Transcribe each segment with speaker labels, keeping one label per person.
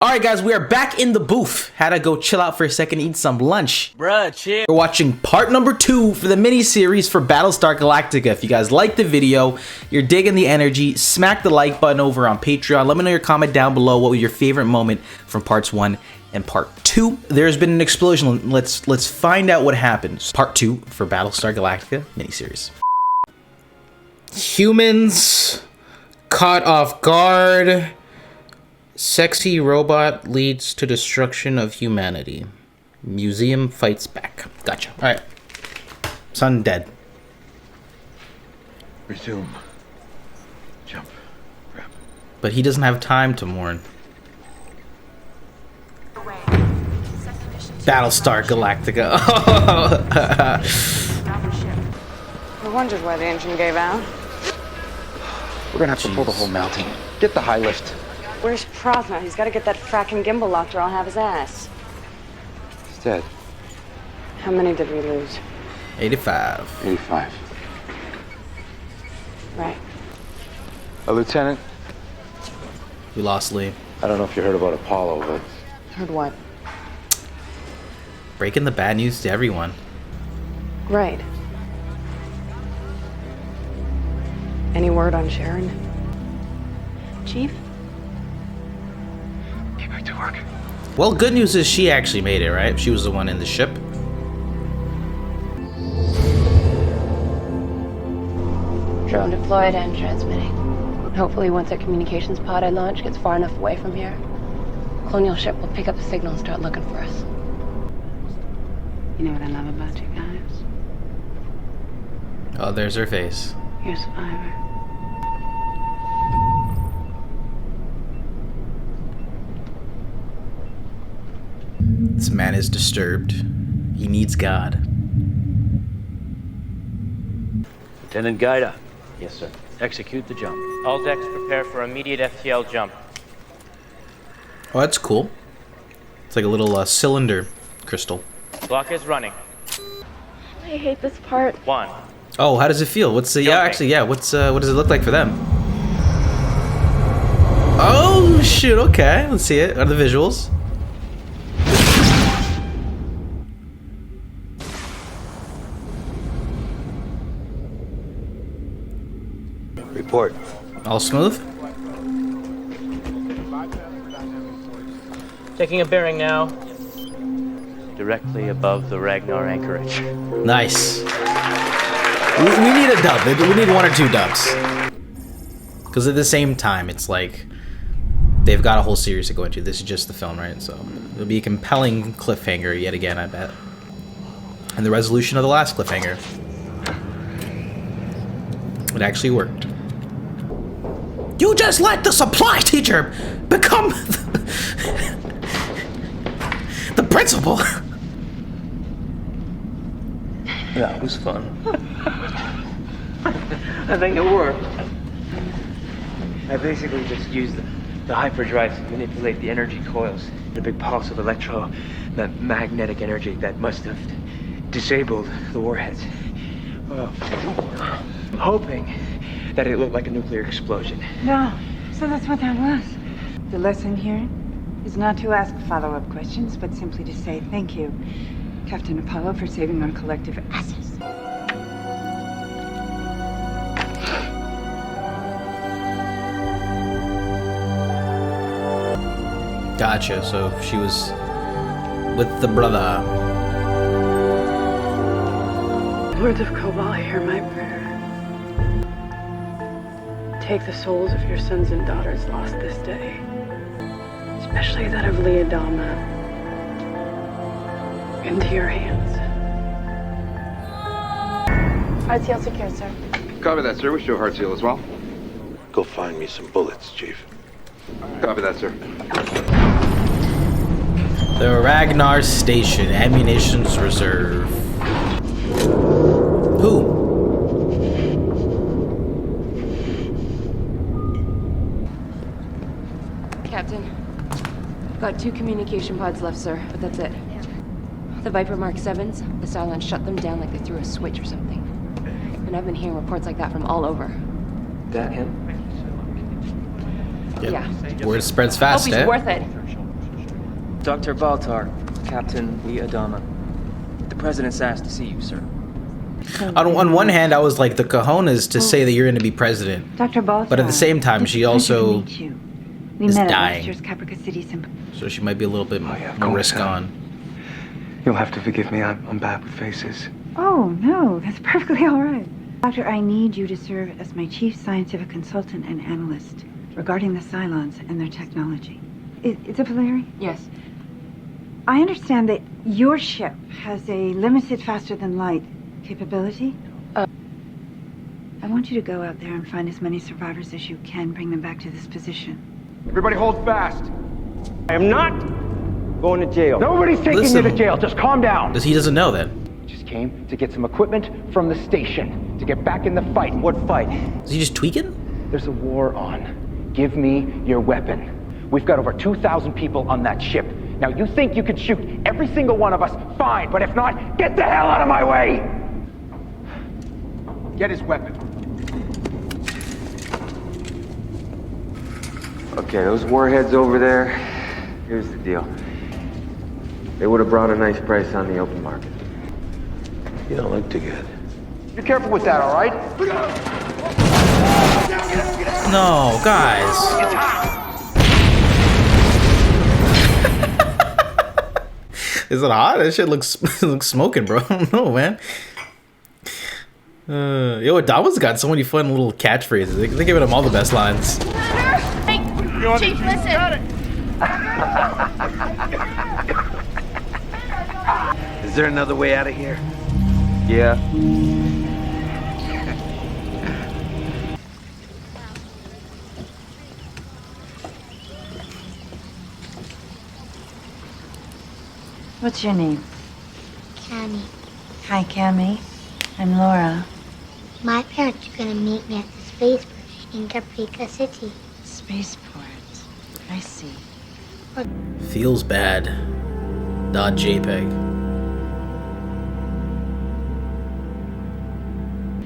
Speaker 1: Alright guys, we are back in the booth. Had to go chill out for a second, eat some lunch.
Speaker 2: Bruh, chill.
Speaker 1: We're watching part number 2 for the mini-series for Battlestar Galactica. If you guys liked the video, you're digging the energy, smack the like button over on Patreon. Let me know your comment down below. What was your favorite moment from parts 1 and part 2? There's been an explosion. Let's find out what happens. Part 2 for Battlestar Galactica mini-series. Humans caught off guard. Sexy robot leads to destruction of humanity. Museum fights back. Gotcha. Alright. Son dead.
Speaker 3: Resume. Jump. Grab.
Speaker 1: But he doesn't have time to mourn. Battlestar Galactica.
Speaker 4: I wondered why the engine gave out.
Speaker 5: We're gonna have to pull the whole mountain. Get the high lift.
Speaker 4: Where's Prasna? He's got to get that fracking gimbal locked or I'll have his ass.
Speaker 5: He's dead.
Speaker 4: How many did we lose?
Speaker 1: 85.
Speaker 5: 85.
Speaker 4: Right.
Speaker 5: Lieutenant,
Speaker 1: We lost Lee.
Speaker 5: I don't know if you heard about Apollo, but
Speaker 4: Heard what?
Speaker 1: Breaking the bad news to everyone.
Speaker 4: Right. Any word on Sharon? Chief?
Speaker 5: get back to work.
Speaker 1: Well, good news is she actually made it, right? She was the one in the ship.
Speaker 6: Drone deployed and transmitting. Hopefully once our communications pod I launch gets far enough away from here, Colonial ship will pick up the signal and start looking for us.
Speaker 4: You know what I love about you guys?
Speaker 1: Oh, there's her face.
Speaker 4: You're a survivor.
Speaker 1: This man is disturbed. He needs God.
Speaker 2: Lieutenant Gaida,
Speaker 5: Yes, sir.
Speaker 2: execute the jump. All decks prepare for immediate FTL jump.
Speaker 1: Oh, that's cool. It's like a little cylinder crystal.
Speaker 2: Clock is running.
Speaker 6: I hate this part.
Speaker 2: 1.
Speaker 1: Oh, how does it feel? What's the what does it look like for them? Oh shoot, okay. Let's see it. What are the visuals?
Speaker 5: Report.
Speaker 1: All smooth?
Speaker 2: Taking a bearing now. Directly above the Ragnar anchorage.
Speaker 1: Nice. We need a dub. We need 1 or 2 dubs. Because at the same time, it's like they've got a whole series to go into. This is just the film, right? So it'll be a compelling cliffhanger yet again, I bet. And the resolution of the last cliffhanger. It actually worked. You just let the supply teacher become the principal.
Speaker 2: Yeah, it was fun. I think it worked. I basically just used the hyperdrive to manipulate the energy coils. A big pulse of electromagnetic energy that must have disabled the warheads. I'm hoping that it looked like a nuclear explosion.
Speaker 7: No, so that's what that was. The lesson here is not to ask follow-up questions, but simply to say thank you, Captain Apollo, for saving our collective asses.
Speaker 1: Gotcha, so she was with the brother.
Speaker 6: Lords of Kobal, hear my prayer. Take the souls of your sons and daughters lost this day, especially that of Leah Dama, into your hands. Hard seal secure, sir.
Speaker 3: Copy that, sir. We show hard seal as well.
Speaker 8: Go find me some bullets, Chief.
Speaker 3: Copy that, sir.
Speaker 1: The Ragnar Station, Ammunitions Reserve. Who?
Speaker 6: Captain, I've got 2 communication pods left, sir, but that's it. The Viper Mark 7s, the Cylons shut them down like they threw a switch or something. And I've been hearing reports like that from all over.
Speaker 2: That him?
Speaker 1: Yep.
Speaker 6: Yeah.
Speaker 1: Word spreads
Speaker 6: Hope
Speaker 1: fast,
Speaker 6: he's
Speaker 1: eh?
Speaker 6: worth it.
Speaker 2: Dr. Baltar, Captain Lee Adama. The President's asked to see you, sir.
Speaker 1: On one hand, I was like, the cojones to say that you're going to be president.
Speaker 7: Dr. Baltar.
Speaker 1: But at the same time, she also
Speaker 7: we
Speaker 1: is
Speaker 7: met
Speaker 1: dying.
Speaker 7: at last year's Caprica City symposium.
Speaker 1: So she might be a little bit more
Speaker 2: go
Speaker 1: risk
Speaker 2: ahead.
Speaker 1: on.
Speaker 2: You'll have to forgive me. I'm bad with faces.
Speaker 7: Oh, no, that's perfectly all right. Doctor, I need you to serve as my chief scientific consultant and analyst regarding the Cylons and their technology. Is it Valeri?
Speaker 6: Yes.
Speaker 7: I understand that your ship has a limited faster-than-light capability. I want you to go out there and find as many survivors as you can, bring them back to this position.
Speaker 9: Everybody hold fast. I am not going to jail. Nobody's taking
Speaker 1: Listen.
Speaker 9: you to jail. Just calm down.
Speaker 1: He doesn't know that.
Speaker 9: Just came to get some equipment from the station to get back in the fight. What fight?
Speaker 1: Is he just tweaking?
Speaker 9: There's a war on. Give me your weapon. We've got over 2,000 people on that ship. Now, you think you could shoot every single one of us? Fine, but if not, get the hell out of my way! Get his weapon.
Speaker 2: Okay, those warheads over there, here's the deal. They would have brought a nice price on the open market.
Speaker 8: You don't look too good.
Speaker 9: Be careful with that, all right?
Speaker 1: No, guys. Is it hot? That shit looks smoking, bro. I don't know, man. Yo, Adama's got so many fun little catchphrases. They're giving him all the best lines.
Speaker 10: Hey, Chief, listen.
Speaker 8: Is there another way out of here?
Speaker 2: Yeah.
Speaker 7: What's your name?
Speaker 10: Cammy,
Speaker 7: Hi, Cammy. I'm Laura.
Speaker 10: my parents are gonna meet me at the spaceport in Caprica City.
Speaker 7: Spaceport. I see.
Speaker 1: Feels bad. .jpg.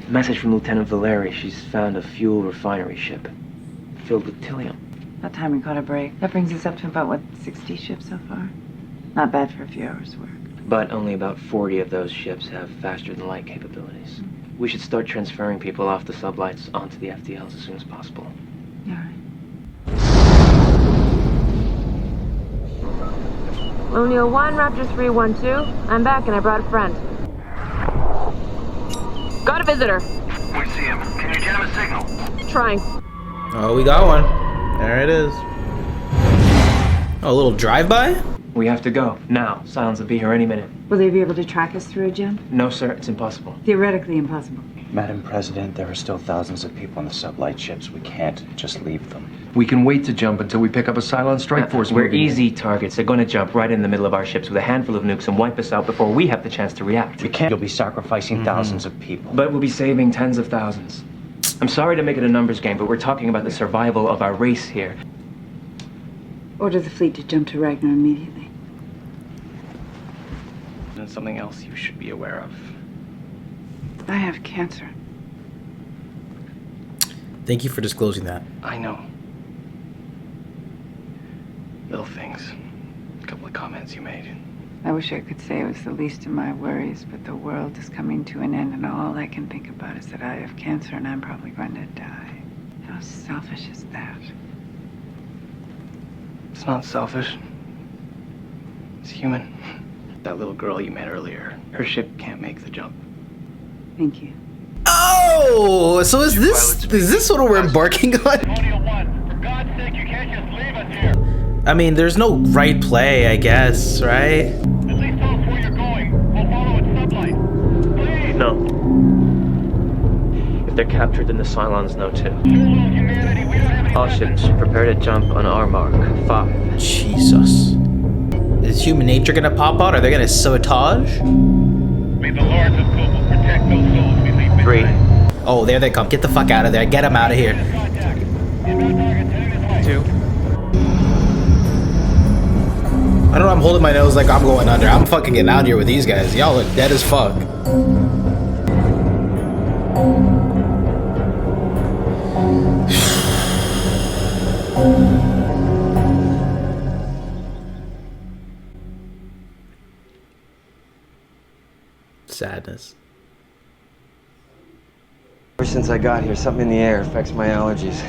Speaker 2: Message from Lieutenant Valeri. She's found a fuel refinery ship filled with Tillium.
Speaker 7: About time we caught a break. That brings us up to about, 60 ships so far? Not bad for a few hours' work.
Speaker 2: But only about 40 of those ships have faster-than-light capabilities. We should start transferring people off the sublights onto the FTLs as soon as possible.
Speaker 7: All right.
Speaker 6: O'Neill 1, Raptor 312. I'm back and I brought a friend. Got a visitor.
Speaker 9: We see him. Can you jam a signal?
Speaker 6: Trying.
Speaker 1: Oh, we got one. There it is. Oh, a little drive-by?
Speaker 2: We have to go. Now. Silence will be here any minute.
Speaker 7: Will they be able to track us through a jump?
Speaker 2: No, sir. It's impossible.
Speaker 7: Theoretically impossible.
Speaker 5: Madam President, there are still thousands of people on the sublight ships. We can't just leave them.
Speaker 11: We can wait to jump until we pick up a Cylon strike force.
Speaker 2: We're
Speaker 11: moving.
Speaker 2: easy targets. They're going to jump right in the middle of our ships with a handful of nukes and wipe us out before we have the chance to react.
Speaker 5: We can't. You'll be sacrificing thousands of people.
Speaker 2: But we'll be saving tens of thousands. I'm sorry to make it a numbers game, but we're talking about the survival of our race here.
Speaker 7: Order the fleet to jump to Ragnar immediately.
Speaker 2: And something else you should be aware of.
Speaker 7: I have cancer.
Speaker 1: Thank you for disclosing that.
Speaker 2: I know. Little things. A couple of comments you made.
Speaker 7: I wish I could say it was the least of my worries, but the world is coming to an end, and all I can think about is that I have cancer and I'm probably going to die. How selfish is that?
Speaker 2: It's not selfish. It's human. That little girl you met earlier, her ship can't make the jump.
Speaker 7: Thank you.
Speaker 1: Oh, so is this what we're embarking on?
Speaker 9: For God's sake, you can't just leave us here.
Speaker 1: I mean, there's no right play, I guess, right?
Speaker 9: At least tell us where you're going. We'll follow at sublight. Please.
Speaker 2: No. If they're captured, then the Cylons know too.
Speaker 9: Humanity, we don't have any
Speaker 2: All ships, prepare to jump on our mark. 5.
Speaker 1: Jesus. Is human nature gonna pop out? Are they gonna sabotage?
Speaker 9: May the Lords of Kobol protect those souls we leave behind.
Speaker 2: 3.
Speaker 1: Oh, there they come. Get the fuck out of there. Get them out of here.
Speaker 9: Contact. Inbound target heading this way.
Speaker 2: 2.
Speaker 1: I don't know, I'm holding my nose like I'm going under. I'm fucking getting out here with these guys. Y'all look dead as fuck. Sadness.
Speaker 2: Ever since I got here, something in the air affects my allergies.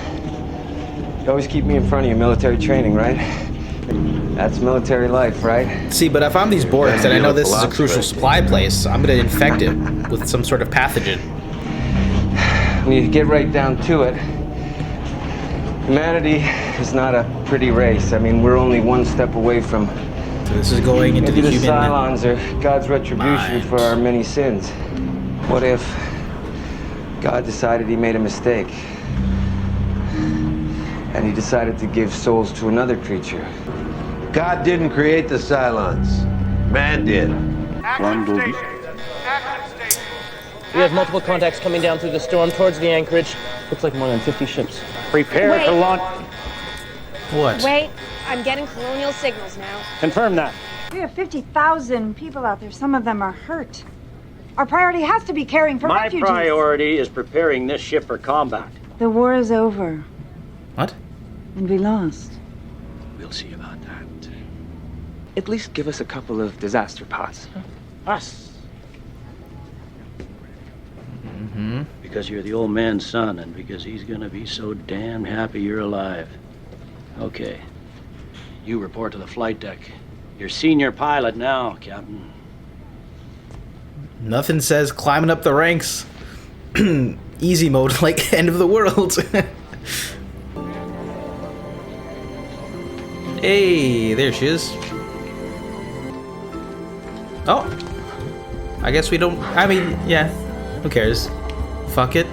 Speaker 2: You always keep me in front of your military training, right? That's military life, right?
Speaker 1: See, but if I'm these Borgs and I know this is a crucial supply place, I'm gonna infect it with some sort of pathogen.
Speaker 2: When you get right down to it, humanity is not a pretty race. I mean, we're only one step away from...
Speaker 1: So this is going into the human
Speaker 2: Cylons are God's retribution for our many sins. What if God decided he made a mistake? And he decided to give souls to another creature.
Speaker 8: God didn't create the Cylons. Man did.
Speaker 12: We have multiple contacts coming down through the storm towards the anchorage. Looks like more than 50 ships.
Speaker 9: Prepare for launch.
Speaker 1: What?
Speaker 13: Wait, I'm getting colonial signals now.
Speaker 9: Confirm that.
Speaker 7: We have 50,000 people out there. Some of them are hurt. Our priority has to be caring for refugees.
Speaker 14: My priority is preparing this ship for combat.
Speaker 7: The war is over.
Speaker 1: What?
Speaker 7: And we lost.
Speaker 14: We'll see about that.
Speaker 2: At least give us a couple of disaster pods.
Speaker 14: Us. Because you're the old man's son, and because he's gonna be so damn happy you're alive. Okay. You report to the flight deck. You're senior pilot now, Captain.
Speaker 1: Nothing says climbing up the ranks. Easy mode, like end of the world. Hey, there she is. Oh. I guess we don't... I mean, yeah. Who cares? Fuck it.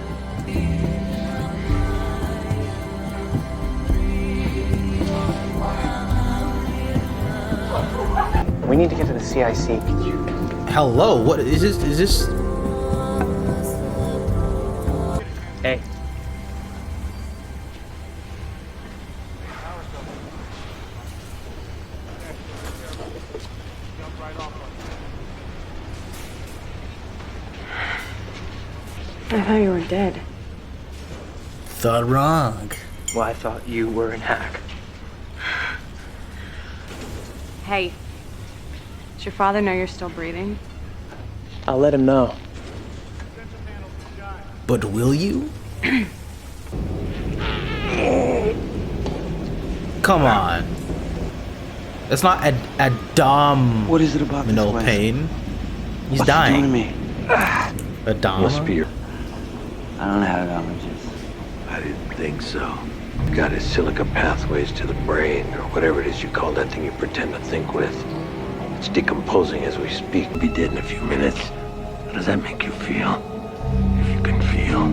Speaker 2: We need to get to the CIC.
Speaker 1: Hello, what is this? Is this...
Speaker 2: Hey.
Speaker 6: I thought you were dead.
Speaker 1: The wrong.
Speaker 2: Well, I thought you were an hack.
Speaker 4: Hey, does your father know you're still breathing?
Speaker 2: I'll let him know.
Speaker 1: But will you? Come on. That's not a dumb...
Speaker 2: What is it about this
Speaker 1: no
Speaker 2: place?
Speaker 1: pain. He's
Speaker 2: What's
Speaker 1: dying.
Speaker 2: it doing to me?
Speaker 1: A dumb.
Speaker 8: Must be your...
Speaker 5: I don't have allergies.
Speaker 8: I didn't think so. Got his silica pathways to the brain, or whatever it is you call that thing you pretend to think with. It's decomposing as we speak. We'll be dead in a few minutes. How does that make you feel? If you can feel.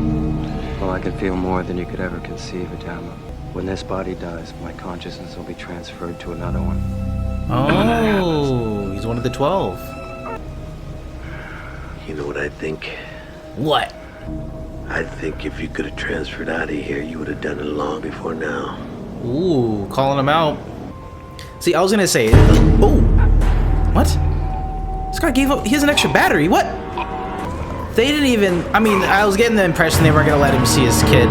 Speaker 2: Well, I can feel more than you could ever conceive, Adama. When this body dies, my consciousness will be transferred to another one.
Speaker 1: Oh, he's one of the 12.
Speaker 8: You know what I think?
Speaker 1: What?
Speaker 8: I think if you could have transferred out of here, you would have done it long before now.
Speaker 1: Ooh, calling him out. See, I was gonna say, oh, what? This guy gave up, he has an extra battery, what? They didn't even, I mean, I was getting the impression they weren't gonna let him see his kid.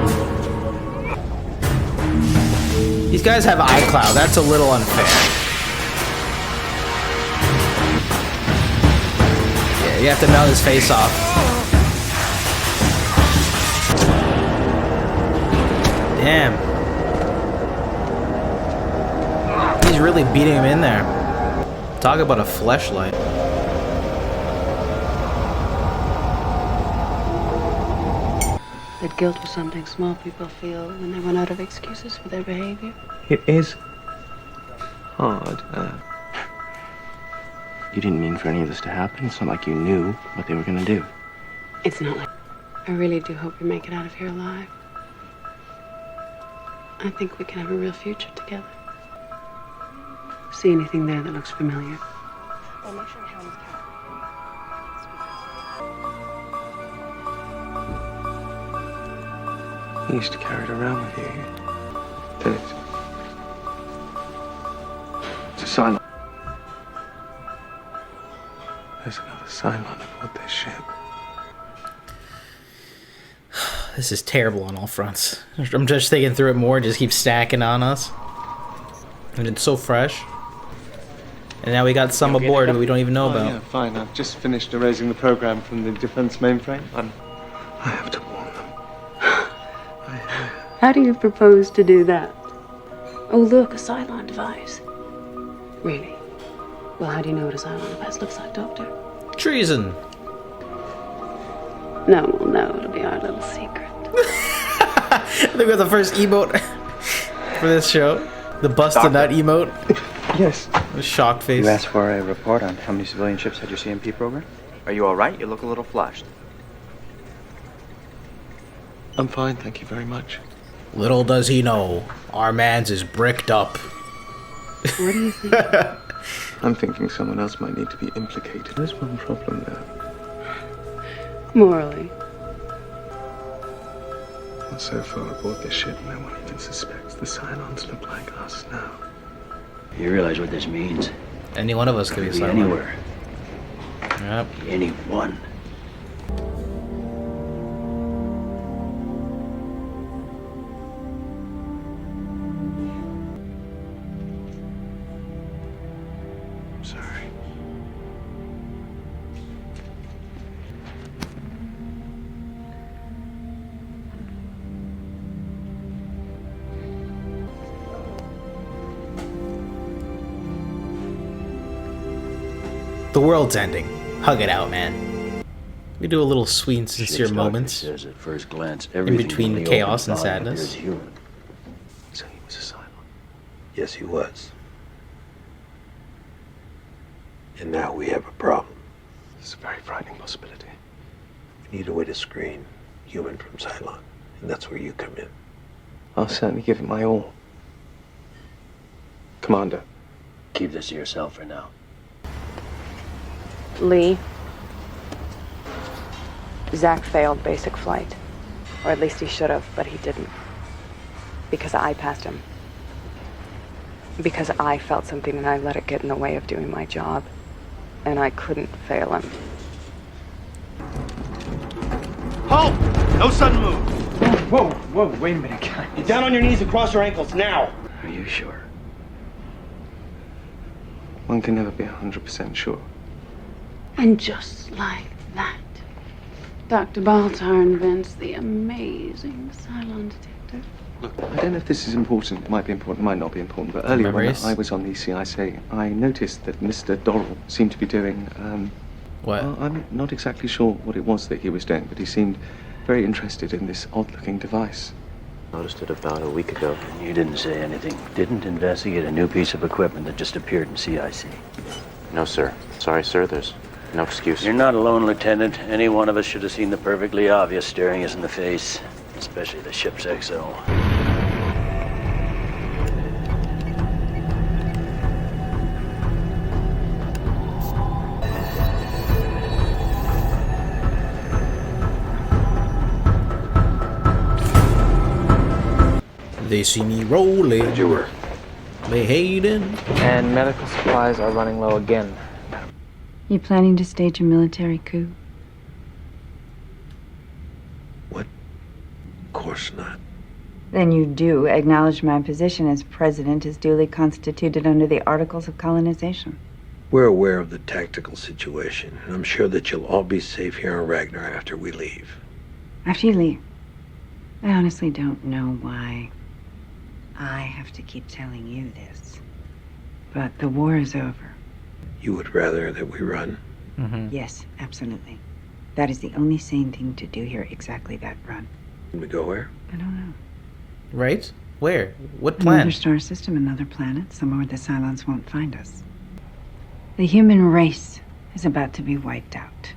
Speaker 1: These guys have iCloud, that's a little unfair. Yeah, you have to melt his face off. Damn. He's really beating him in there. Talk about a fleshlight.
Speaker 4: That guilt was something small people feel when they run out of excuses for their behavior.
Speaker 2: It is hard.
Speaker 5: You didn't mean for any of this to happen. It's not like you knew what they were gonna do.
Speaker 4: It's not like... I really do hope you make it out of here alive. I think we can have a real future together. See anything there that looks familiar?
Speaker 2: You used to carry it around with you. Did it?
Speaker 5: It's a silent.
Speaker 2: There's another Cylon aboard this ship.
Speaker 1: This is terrible on all fronts. I'm just thinking through it more, it just keeps stacking on us. And it's so fresh. And now we got some aboard who we don't even know about.
Speaker 15: Yeah, fine. I've just finished erasing the program from the defense mainframe. I have to warn them.
Speaker 4: How do you propose to do that? Oh, look, a Cylon device. Really? Well, how do you know what a Cylon device looks like, Doctor?
Speaker 1: Treason.
Speaker 4: No one will know. It'll be our little secret.
Speaker 1: I think we're the first emote for this show. The bust a nut emote.
Speaker 15: Yes.
Speaker 1: The shocked face.
Speaker 5: You asked for a report on how many civilian ships had your CMP program?
Speaker 16: Are you alright? You look a little flushed.
Speaker 15: I'm fine, thank you very much.
Speaker 1: Little does he know, our man's is bricked up.
Speaker 4: What do you think?
Speaker 15: I'm thinking someone else might need to be implicated. There's one problem there.
Speaker 4: Morally.
Speaker 15: Well, so far aboard this ship, no one even suspects the Cylons look like us now.
Speaker 14: You realize what this means?
Speaker 1: Any one of us could be a Cylon.
Speaker 14: Anywhere.
Speaker 1: Yep.
Speaker 14: Anyone.
Speaker 15: Sorry.
Speaker 1: The world's ending. Hug it out, man. We do a little sweet and sincere moments
Speaker 14: Says at first glance,
Speaker 1: in between chaos and sadness.
Speaker 14: Human.
Speaker 15: So he was a Cylon.
Speaker 8: Yes, he was. And now we have a problem.
Speaker 15: It's a very frightening possibility.
Speaker 8: We need a way to screen human from Cylon, and that's where you come in.
Speaker 15: I'll certainly give it my all. Commander.
Speaker 14: Keep this to yourself for now.
Speaker 4: Lee. Zach failed basic flight. Or at least he should have, but he didn't. Because I passed him. Because I felt something and I let it get in the way of doing my job. And I couldn't fail him.
Speaker 17: Halt! No sudden move.
Speaker 5: Whoa, wait a minute, guys.
Speaker 17: Down on your knees and cross your ankles, now!
Speaker 14: Are you sure?
Speaker 15: One can never be 100% sure.
Speaker 4: And just like that, Dr. Baltar invents the amazing Cylon detector.
Speaker 15: Look, I don't know if this is important. It might be important, might not be important. But earlier when I was on the CIC, I noticed that Mr. Dorrell seemed to be doing,
Speaker 1: what?
Speaker 15: Well, I'm not exactly sure what it was that he was doing, but he seemed very interested in this odd-looking device.
Speaker 5: Noticed it about a week ago.
Speaker 14: You didn't say anything. Didn't investigate a new piece of equipment that just appeared in CIC.
Speaker 5: No, sir. Sorry, sir. There's no excuse.
Speaker 14: You're not alone, Lieutenant. Any one of us should have seen the perfectly obvious staring us in the face. Especially the ship's XO.
Speaker 1: They see me rolling.
Speaker 8: How'd you work?
Speaker 1: They hating.
Speaker 18: And medical supplies are running low again.
Speaker 7: You planning to stage a military coup?
Speaker 8: What? Of course not.
Speaker 7: Then you do acknowledge my position as president is duly constituted under the Articles of Colonization.
Speaker 8: We're aware of the tactical situation, and I'm sure that you'll all be safe here on Ragnar after we leave.
Speaker 7: After you leave, I honestly don't know why I have to keep telling you this, but the war is over.
Speaker 8: You would rather that we run?
Speaker 7: Yes, absolutely. That is the only sane thing to do here, exactly that, run.
Speaker 8: Can we go where?
Speaker 7: I don't know.
Speaker 1: Right? Where? What plan?
Speaker 7: Another star system, another planet, somewhere where the Cylons won't find us. The human race is about to be wiped out.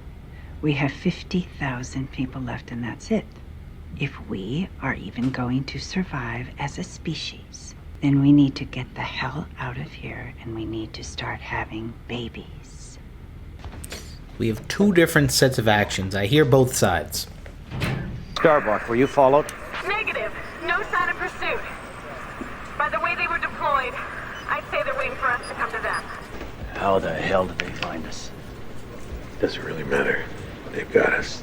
Speaker 7: We have 50,000 people left, and that's it. If we are even going to survive as a species, then we need to get the hell out of here, and we need to start having babies.
Speaker 1: We have two different sets of actions. I hear both sides.
Speaker 9: Starbuck, were you followed?
Speaker 19: Negative. No sign of pursuit. By the way they were deployed, I'd say they're waiting for us to come to them.
Speaker 14: How the hell did they find us?
Speaker 8: Doesn't really matter. They've got us.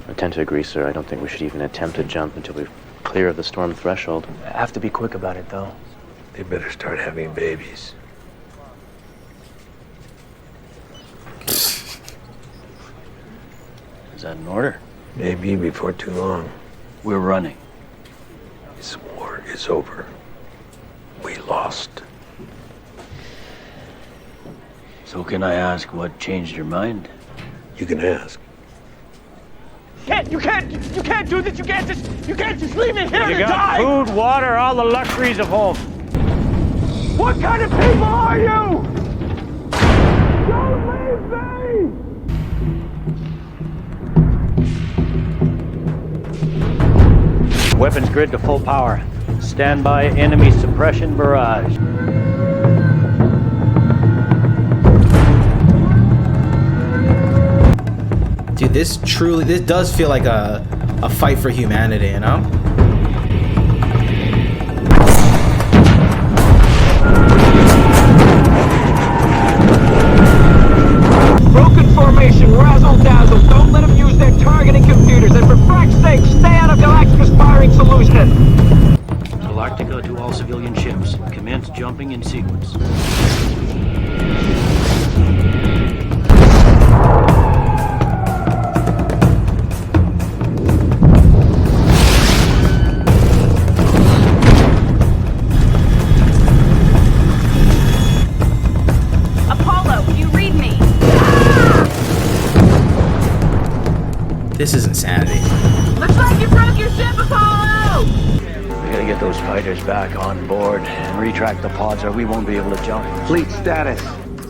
Speaker 5: I tend to agree, sir. I don't think we should even attempt to jump until we're clear of the storm threshold.
Speaker 18: Have to be quick about it, though.
Speaker 8: They better start having babies.
Speaker 14: Is that an order?
Speaker 8: Maybe before too long.
Speaker 14: We're running.
Speaker 8: This war is over. We lost.
Speaker 14: So can I ask what changed your mind?
Speaker 8: You can ask.
Speaker 17: You can't do this. You can't just leave me here
Speaker 9: You
Speaker 17: to
Speaker 9: got
Speaker 17: die.
Speaker 9: food, water, all the luxuries of home.
Speaker 17: What kind of people are you? Don't leave me!
Speaker 14: Weapons grid to full power. Stand by enemy suppression barrage.
Speaker 1: Dude, this does feel like a fight for humanity, you know?
Speaker 17: Broken formation, razzle dazzle. Don't let them use their targeting computers, and for frack's sake, stay out of Galactica's firing solution.
Speaker 14: Galactica to all civilian ships. Commence jumping in sequence.
Speaker 1: This is insanity.
Speaker 19: Looks like you broke your ship, Apollo!
Speaker 14: We gotta get those fighters back on board and retract the pods or we won't be able to jump.
Speaker 8: Fleet status.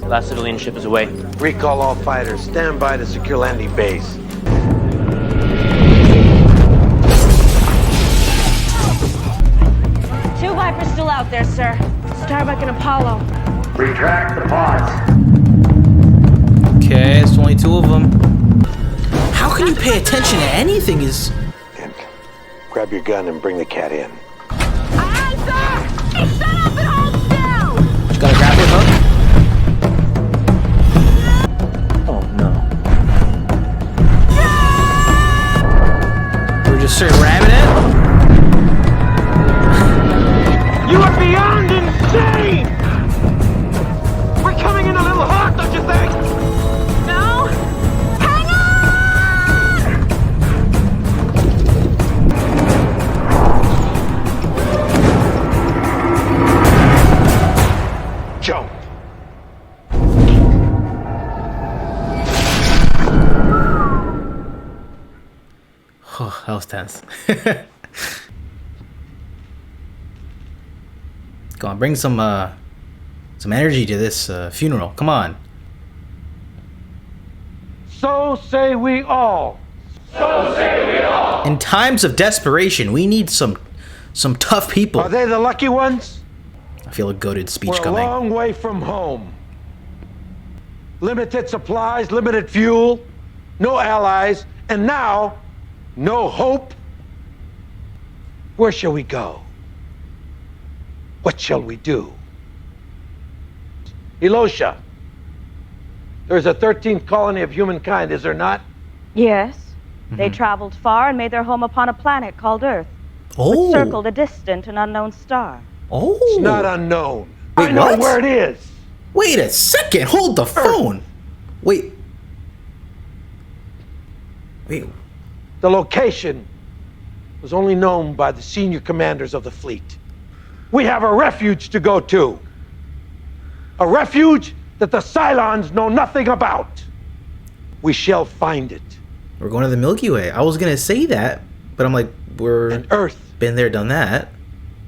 Speaker 12: Last civilian ship is away.
Speaker 8: Recall all fighters. Stand by to secure landing base.
Speaker 13: Two Vipers still out there, sir. Starbuck and Apollo.
Speaker 14: Retract the pods.
Speaker 1: Okay, it's only two of them. How can you pay attention to anything? Is
Speaker 8: grab your gun and bring the cat in.
Speaker 19: Aye, sir! Shut up and hold still!
Speaker 1: Just gotta grab it, huh? Oh no. We're just straight ramming it?
Speaker 17: You are beyond insane! We're coming in a little hot, don't you think?
Speaker 19: No? Hang on!
Speaker 17: Jump.
Speaker 1: Oh, that was tense. Go on, bring some energy to this funeral. Come on.
Speaker 17: So say we all. So say we all.
Speaker 1: In times of desperation, we need some tough people.
Speaker 17: Are they the lucky ones?
Speaker 1: I feel a goated speech
Speaker 17: We're
Speaker 1: coming.
Speaker 17: a long way from home. Limited supplies, limited fuel, no allies, and now, no hope. Where shall we go? What shall we do? Elosha, there's a 13th colony of humankind, is there not?
Speaker 20: Yes. They traveled far and made their home upon a planet called Earth, which circled a distant and unknown star.
Speaker 1: Oh.
Speaker 17: It's not unknown.
Speaker 1: Wait,
Speaker 17: I know
Speaker 1: what?
Speaker 17: where it is.
Speaker 1: Wait a second. Hold the phone. Wait.
Speaker 17: The location was only known by the senior commanders of the fleet. We have a refuge to go to. A refuge that the Cylons know nothing about. We shall find it.
Speaker 1: We're going to the Milky Way. I was going to say that, but I'm like,
Speaker 17: And Earth
Speaker 1: been there, done that.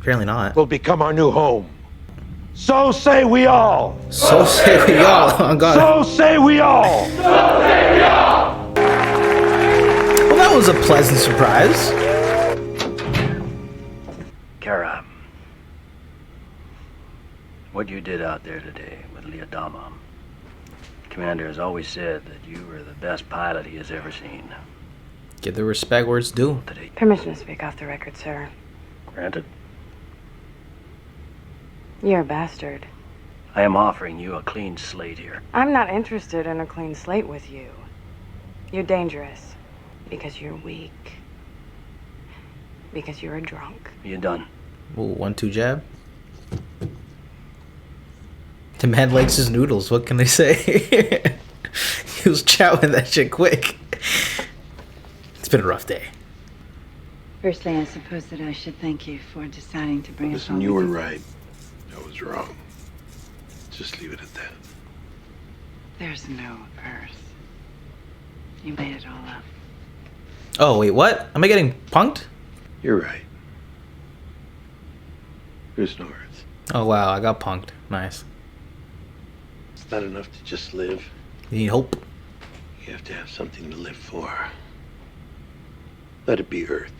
Speaker 1: Apparently not.
Speaker 17: will become our new home. So say we all.
Speaker 1: So say we all. Oh, God.
Speaker 17: So say we all. So say we all.
Speaker 1: Well, that was a pleasant surprise.
Speaker 14: Kara, what you did out there today with Leodama, Commander has always said that you were the best pilot he has ever seen.
Speaker 1: Give the respect where it's due.
Speaker 4: Permission to speak off the record, sir.
Speaker 14: Granted,
Speaker 4: You're a bastard.
Speaker 14: I am offering you a clean slate here.
Speaker 4: I'm not interested in a clean slate with you. You're dangerous. Because you're weak. Because you're a drunk.
Speaker 14: You done?
Speaker 1: Ooh, 1-2 jab. The man likes his noodles. What can they say? He was chowing that shit quick. been a rough day.
Speaker 7: Firstly, I suppose that I should thank you for deciding to bring us
Speaker 8: Listen,
Speaker 7: home.
Speaker 8: you were right. I was wrong. Just leave it at that.
Speaker 7: There's no Earth. You made it all up.
Speaker 1: Oh, wait, what? Am I getting punked?
Speaker 8: You're right. There's no Earth.
Speaker 1: Oh, wow, I got punked. Nice.
Speaker 8: It's not enough to just live.
Speaker 1: You need hope.
Speaker 8: You have to have something to live for. Let it be Earth.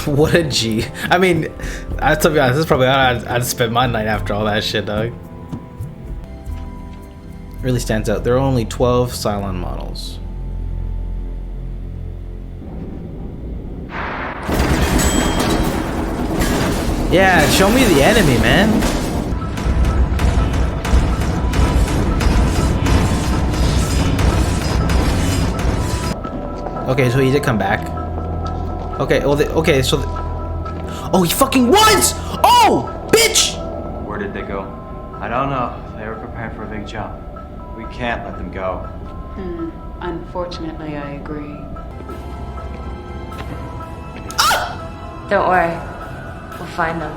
Speaker 1: What a G. I mean, to be honest, this is probably how I'd spend my night after all that shit, dog. Really stands out. There are only 12 Cylon models. Yeah, show me the enemy, man. Okay, so he did come back. Okay, well, okay, so... oh, he fucking was! Oh, bitch!
Speaker 5: Where did they go? I don't know. They were preparing for a big jump. We can't let them go.
Speaker 4: Unfortunately, I agree.
Speaker 6: Don't worry. We'll find them.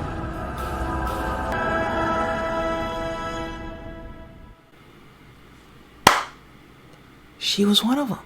Speaker 1: She was one of them.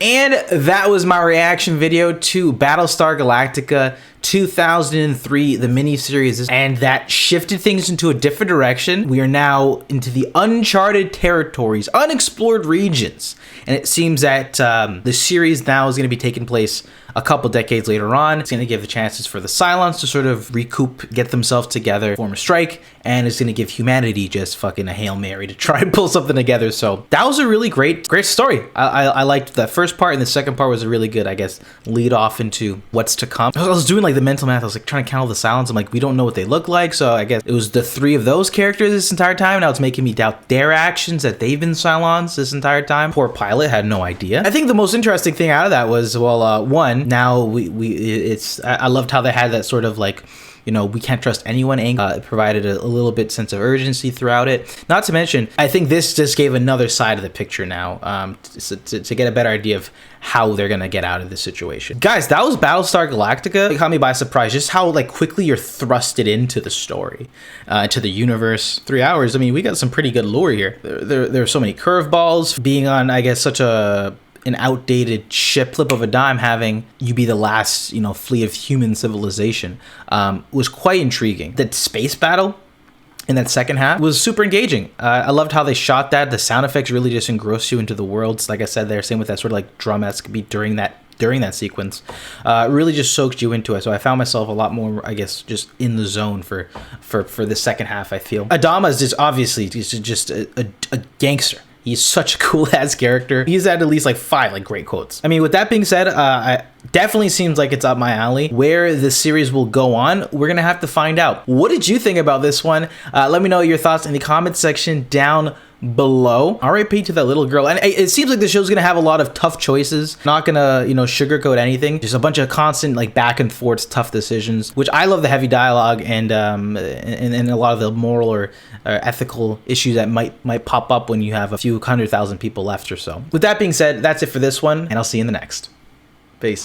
Speaker 1: And that was my reaction video to Battlestar Galactica 2003, the miniseries, and that shifted things into a different direction. We are now into the uncharted territories, unexplored regions, and it seems that the series now is going to be taking place a couple decades later on. It's going to give the chances for the Cylons to sort of recoup, get themselves together, form a strike, and it's going to give humanity just fucking a Hail Mary to try and pull something together. So that was a really great story. I liked the first part, and the second part was a really good, I guess, lead off into what's to come. I was doing like the mental math. I was like trying to count all the Cylons. I'm like, we don't know what they look like. So I guess it was the 3 of those characters this entire time. Now it's making me doubt their actions, that they've been Cylons this entire time. Poor pilot had no idea. I think the most interesting thing out of that was, well, one, now I loved how they had that sort of like, you know, we can't trust anyone angle. It provided a little bit sense of urgency throughout it. Not to mention, I think this just gave another side of the picture now, to get a better idea of how they're gonna get out of this situation. Guys, that was Battlestar Galactica. It caught me by surprise, just how like quickly you're thrusted into the story, to the universe. 3 hours. I mean, we got some pretty good lore here. There are so many curveballs. Being on, I guess, such an outdated ship, flip of a dime, having you be the last, you know, fleet of human civilization, was quite intriguing. That space battle in that second half was super engaging. I loved how they shot that. The sound effects really just engross you into the worlds. Like I said, they're same with that sort of like drum-esque beat during that sequence. Really just soaked you into it. So I found myself a lot more, I guess, just in the zone for the second half, I feel. Adama is just obviously just a gangster. He's such a cool-ass character. He's had at least like 5 like great quotes. I mean, with that being said, I definitely seems like it's up my alley. Where the series will go on, we're gonna have to find out. What did you think about this one? Let me know your thoughts in the comment section down below. RIP to that little girl. And it seems like the show's gonna have a lot of tough choices. Not gonna, you know, sugarcoat anything. Just a bunch of constant like back and forth tough decisions, which I love. The heavy dialogue and a lot of the moral or ethical issues that might pop up when you have a few 100,000 people left or so. With that being said, that's it for this one, and I'll see you in the next. Peace.